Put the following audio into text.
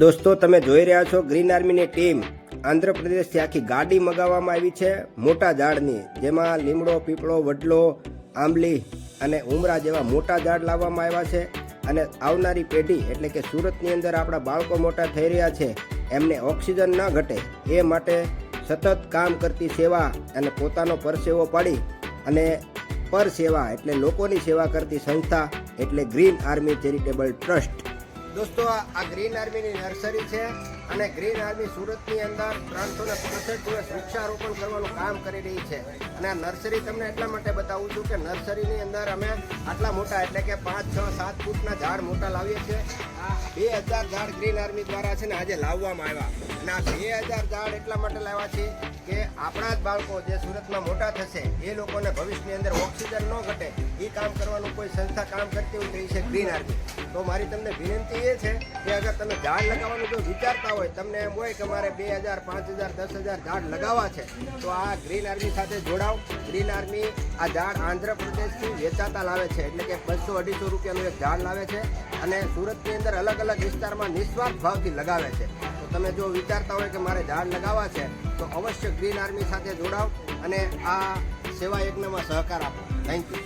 દોસ્તો તમે જોઈ રહ્યા છો ગ્રીન આર્મીની ટીમ આંધ્રપ્રદેશથી આખી ગાડી મગાવવામાં આવી છે મોટા ઝાડની, જેમાં લીમડો, પીપળો, વડલો, આંબલી અને ઉમરા જેવા મોટા ઝાડ લાવવામાં આવ્યા છે. અને આવનારી પેઢી એટલે કે સુરતની અંદર આપણા બાળકો મોટા થઈ રહ્યા છે, એમને ઓક્સિજન ન ઘટે એ માટે સતત કામ કરતી સેવા અને પોતાનો પરસેવો પાડી અને પરસેવા એટલે લોકોની સેવા કરતી સંસ્થા એટલે ગ્રીન આર્મી ચેરિટેબલ ટ્રસ્ટ. દોસ્તો આ ગ્રીન આર્મીની નર્સરી છે અને ગ્રીન આર્મી સુરતની અંદર 365 દિવસ વૃક્ષારોપણ કરવાનું કામ કરી રહી છે. અને આ નર્સરી તમને એટલા માટે બતાવું છું કે નર્સરીની અંદર અમે આટલા મોટા એટલે કે 5, 6, 7 ફૂટના ઝાડ મોટા લાવીએ છીએ. આ 2000 ઝાડ ગ્રીન આર્મી દ્વારા છે ને આજે લાવવામાં આવ્યા. અને આ 2000 ઝાડ એટલા માટે લાવ્યા છે કે આપણા જ બાળકો જે સુરતમાં મોટા થશે એ લોકોને ભવિષ્યની અંદર ઓક્સિજન ન ઘટે એ કામ કરવાનું કોઈ સંસ્થા કામ કરતી હોય તો એ છે ગ્રીન આર્મી. તો મારી તમને વિનંતી એ છે કે અગર તમે ઝાડ લગાવવાનું જો વિચારતા હોય, તમને એમ હોય કે મારે 2000, 5000, 10,000 ઝાડ લગાવવા છે, તો આ ગ્રીન આર્મી સાથે જોડાવ. ગ્રીન આર્મી આ ઝાડ આંધ્રપ્રદેશથી વેચાતા લાવે છે, એટલે કે 200-250 રૂપિયાનું એક ઝાડ લાવે છે અને સુરતની અંદર અલગ અલગ વિસ્તારમાં નિસ્વાર્થ ભાવથી લગાવે છે. તો તમે જો વિચારતા હોય કે મારે ઝાડ લગાવવા છે તો અવશ્ય ગ્રીન આર્મી સાથે જોડાવ અને આ સેવા યજ્ઞમાં સહકાર આપો. Thank you.